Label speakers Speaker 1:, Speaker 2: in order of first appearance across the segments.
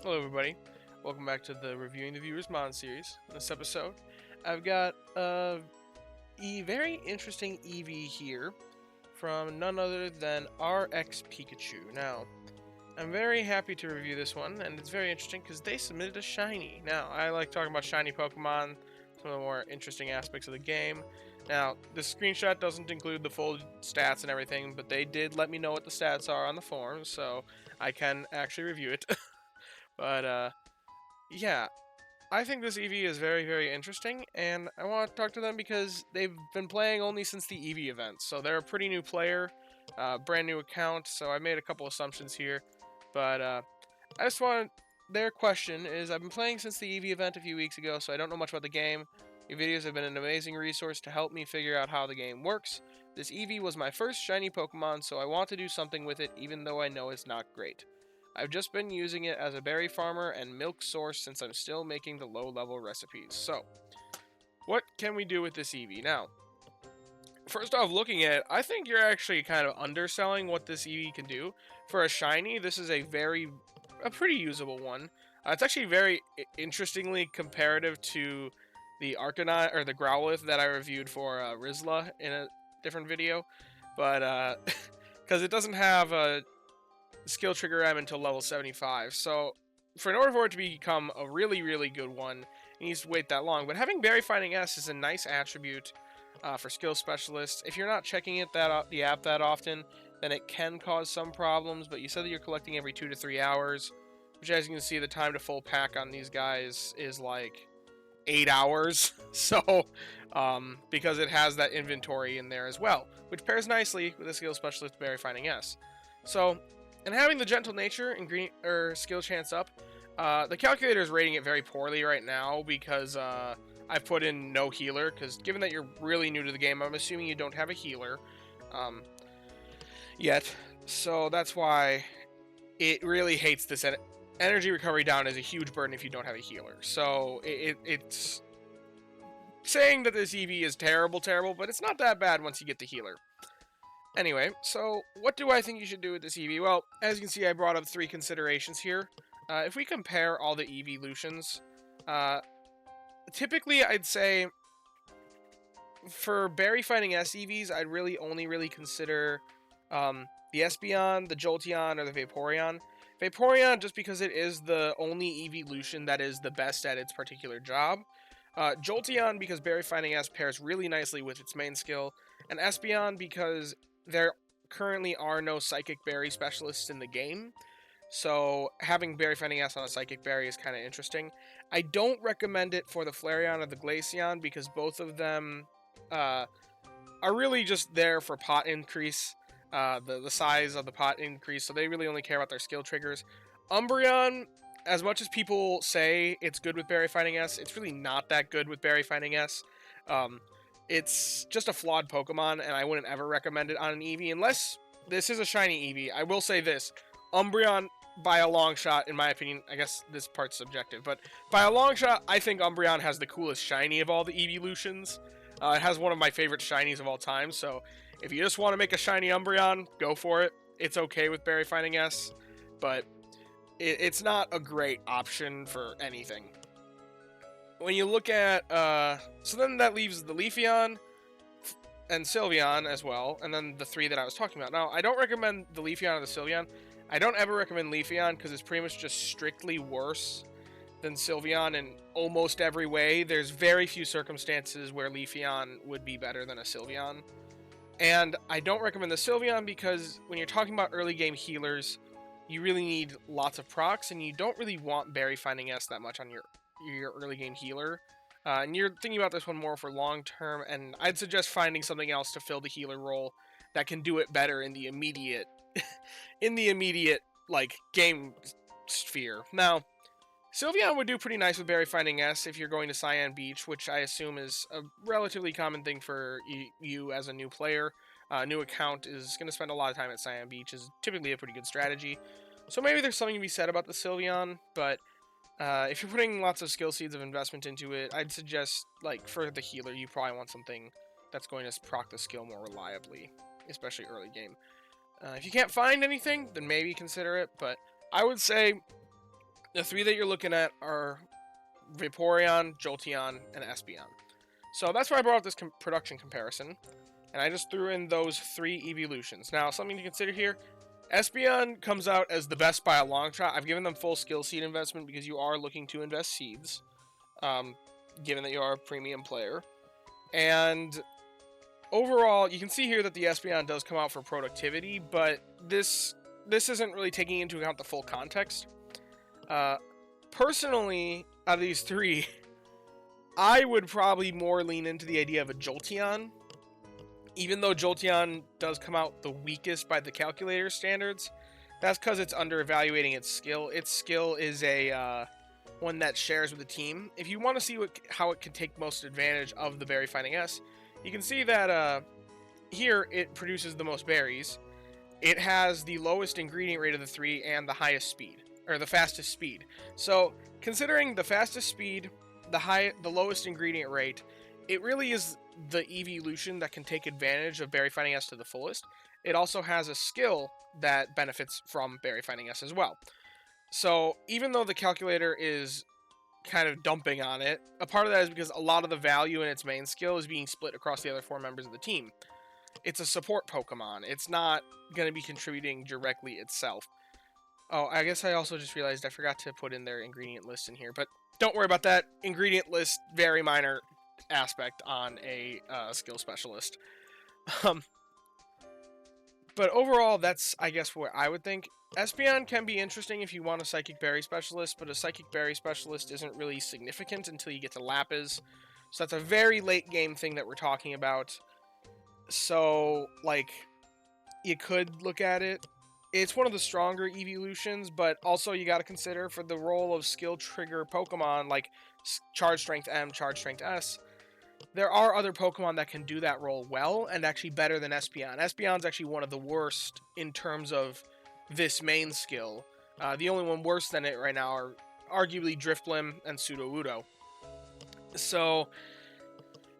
Speaker 1: Hello, everybody. Welcome back to the Reviewing the Viewer's Mon series. In this episode, I've got a very interesting Eevee here from none other than RxPikachu. Now, I'm very happy to review this one, and it's very interesting because they submitted a shiny. Now, I like talking about shiny Pokemon, some of the more interesting aspects of the game. Now, this screenshot doesn't include the full stats and everything, but they did let me know what the stats are on the forums, so I can actually review it. But, yeah, I think this Eevee is very, very interesting, and I want to talk to them because they've been playing only since the Eevee event, so they're a pretty new player, brand new account, so I made a couple assumptions here, but I just want their question is, I've been playing since the Eevee event a few weeks ago, so I don't know much about the game. Your videos have been an amazing resource to help me figure out how the game works. This Eevee was my first shiny Pokemon, so I want to do something with it, even though I know it's not great. I've just been using it as a berry farmer and milk source since I'm still making the low-level recipes. So, what can we do with this Eevee? Now, first off, looking at it, I think you're actually kind of underselling what this Eevee can do. For a shiny, this is a pretty usable one. It's actually very interestingly comparative to the Arcanine, or the Growlithe that I reviewed for Rizla in a different video. But, because it doesn't have a skill trigger M until level 75. So, in order for it to become a really, really good one, it needs to wait that long. But having Berry Finding S is a nice attribute for skill specialists. If you're not checking the app that often, then it can cause some problems. But you said that you're collecting every 2 to 3 hours, which, as you can see, the time to full pack on these guys is like 8 hours. So, because it has that inventory in there as well, which pairs nicely with the skill specialist Berry Finding S. So, and having the gentle nature and green skill chance up, the calculator is rating it very poorly right now because I've put in no healer. Because given that you're really new to the game, I'm assuming you don't have a healer yet. So that's why it really hates this. Energy recovery down is a huge burden if you don't have a healer. So it's saying that this Eevee is terrible, but it's not that bad once you get the healer. Anyway, so what do I think you should do with this Eevee? Well, as you can see, I brought up 3 considerations here. If we compare all the eeveelutions, typically I'd say for berry finding S EVs, I'd only consider the Espeon, the Jolteon, or the Vaporeon. Vaporeon, just because it is the only eeveelution that is the best at its particular job. Jolteon, because berry finding S pairs really nicely with its main skill. And Espeon, because there currently are no Psychic Berry specialists in the game, so having Berry Finding S on a Psychic Berry is kind of interesting. I don't recommend it for the Flareon or the Glaceon because both of them are really just there for pot increase, the size of the pot increase, so they really only care about their skill triggers. Umbreon, as much as people say it's good with Berry Finding S, it's really not that good with Berry Finding S. It's just a flawed Pokemon, and I wouldn't ever recommend it on an Eevee unless this is a shiny Eevee. I will say this: Umbreon, by a long shot, in my opinion, I guess this part's subjective, but by a long shot, I think Umbreon has the coolest shiny of all the Eeveelutions. It has one of my favorite shinies of all time, so if you just want to make a shiny Umbreon, go for it. It's okay with Berry Finding S, but it's not a great option for anything. When you look at, so then that leaves the Leafeon and Sylveon as well, and then the 3 that I was talking about. Now, I don't recommend the Leafeon or the Sylveon. I don't ever recommend Leafeon because it's pretty much just strictly worse than Sylveon in almost every way. There's very few circumstances where Leafeon would be better than a Sylveon. And I don't recommend the Sylveon because when you're talking about early game healers, you really need lots of procs, and you don't really want Berry Finding S that much on your early game healer. And you're thinking about this one more for long term, and I'd suggest finding something else to fill the healer role that can do it better in the immediate, like game sphere. Now, Sylveon would do pretty nice with Berry Finding S if you're going to Cyan Beach, which I assume is a relatively common thing for you as a new player. New account is going to spend a lot of time at Cyan Beach, is typically a pretty good strategy. So maybe there's something to be said about the Sylveon, but if you're putting lots of skill seeds of investment into it, I'd suggest, like, for the healer, you probably want something that's going to proc the skill more reliably, especially early game. If you can't find anything, then maybe consider it, but I would say The three that you're looking at are Vaporeon, Jolteon, and Espeon. So that's why I brought up this production comparison, and I just threw in those three eeveelutions. Now, something to consider here, Espeon comes out as the best by a long shot. I've given them full skill seed investment because you are looking to invest seeds, given that you are a premium player. And overall, you can see here that the Espeon does come out for productivity, but this isn't really taking into account the full context. Personally, out of these three, I would probably more lean into the idea of a Jolteon. Even though Jolteon does come out the weakest by the calculator standards, that's because it's under evaluating its skill. Its skill is a one that shares with the team. If you want to see how it can take most advantage of the Berry Finding S, you can see that here it produces the most berries. It has the lowest ingredient rate of the three and the highest speed, or the fastest speed. So considering the fastest speed, the lowest ingredient rate, it really is the eeveelution that can take advantage of Berry Finding S to the fullest. It also has a skill that benefits from Berry Finding S as well. So even though the calculator is kind of dumping on it, a part of that is because a lot of the value in its main skill is being split across the other four members of the team. It's a support Pokemon. It's not going to be contributing directly itself. Oh, I guess I also just realized I forgot to put in their ingredient list in here, but don't worry about that. Ingredient list, very minor aspect on a skill specialist. But overall, that's, I guess, what I would think. Espeon can be interesting if you want a Psychic Berry Specialist, but a Psychic Berry Specialist isn't really significant until you get to Lapis. So that's a very late game thing that we're talking about. So, like, you could look at it. It's one of the stronger eeveelutions, but also you got to consider for the role of skill trigger Pokemon, like Charge Strength M, Charge Strength S, there are other Pokemon that can do that role well, and actually better than Espeon. Espeon's actually one of the worst in terms of this main skill. The only one worse than it right now are arguably Drifblim and Sudowoodo. So,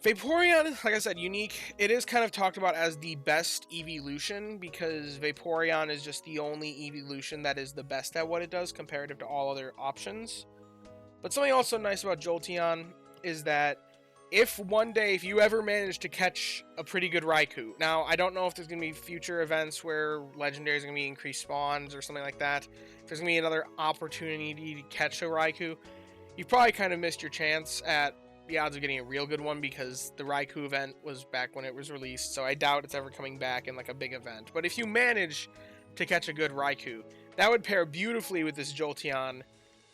Speaker 1: Vaporeon, like I said, unique. It is kind of talked about as the best eeveelution because Vaporeon is just the only eeveelution that is the best at what it does comparative to all other options. But something also nice about Jolteon is that if one day, if you ever manage to catch a pretty good Raikou, now I don't know if there's going to be future events where legendaries are going to be increased spawns or something like that. If there's going to be another opportunity to catch a Raikou, you probably kind of missed your chance at the odds of getting a real good one because the Raikou event was back when it was released, so I doubt it's ever coming back in like a big event. But if you manage to catch a good Raikou, that would pair beautifully with this Jolteon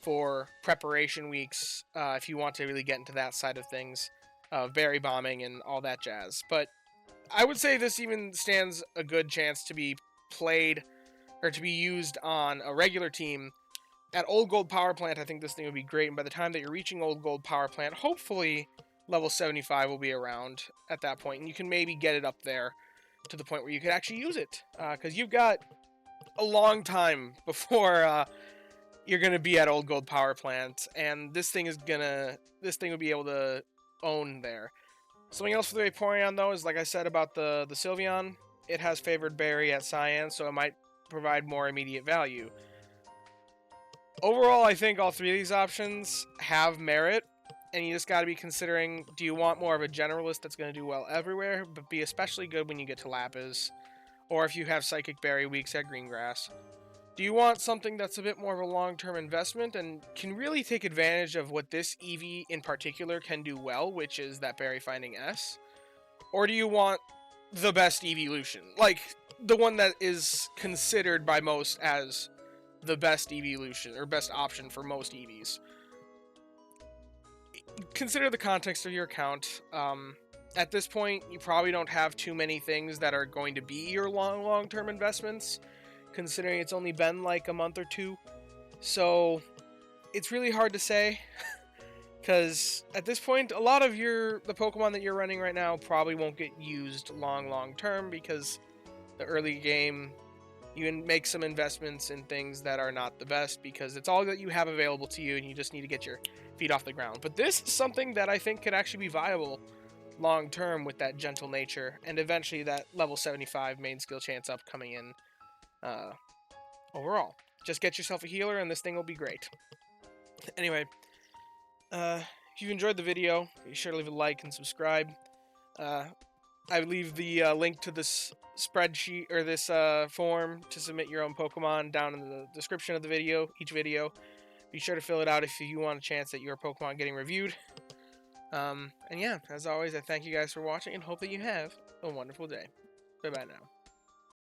Speaker 1: for preparation weeks if you want to really get into that side of things. Berry bombing and all that jazz. But I would say this even stands a good chance to be played or to be used on a regular team. At Old Gold Power Plant, I think this thing would be great. And by the time that you're reaching Old Gold Power Plant, hopefully level 75 will be around at that point. And you can maybe get it up there to the point where you could actually use it. Because you've got a long time before you're going to be at Old Gold Power Plant. And this thing will be able to own there. Something else for the Vaporeon, though, is like I said about the Sylveon, it has favored berry at Cyan, so it might provide more immediate value. Overall, I think all three of these options have merit, and you just got to be considering, do you want more of a generalist that's going to do well everywhere, but be especially good when you get to Lapis, or if you have Psychic Berry weeks at Greengrass? Do you want something that's a bit more of a long-term investment and can really take advantage of what this Eevee in particular can do well, which is that Berry Finding S? Or do you want the best eeveelution? Like, the one that is considered by most as the best eeveelution, or best option for most Eevees. Consider the context of your account. At this point, you probably don't have too many things that are going to be your long-term investments, considering it's only been like a month or two. So it's really hard to say because at this point a lot of the Pokemon that you're running right now probably won't get used long term because the early game you can make some investments in things that are not the best because it's all that you have available to you and you just need to get your feet off the ground. But this is something that I think could actually be viable long term with that gentle nature and eventually that level 75 main skill chance up coming in overall. Just get yourself a healer and this thing will be great. Anyway, if you enjoyed the video, be sure to leave a like and subscribe. I leave the link to this spreadsheet or this form to submit your own Pokemon down in the description of the video, each video. Be sure to fill it out if you want a chance at your Pokemon getting reviewed. And yeah, as always, I thank you guys for watching and hope that you have a wonderful day. Bye-bye now.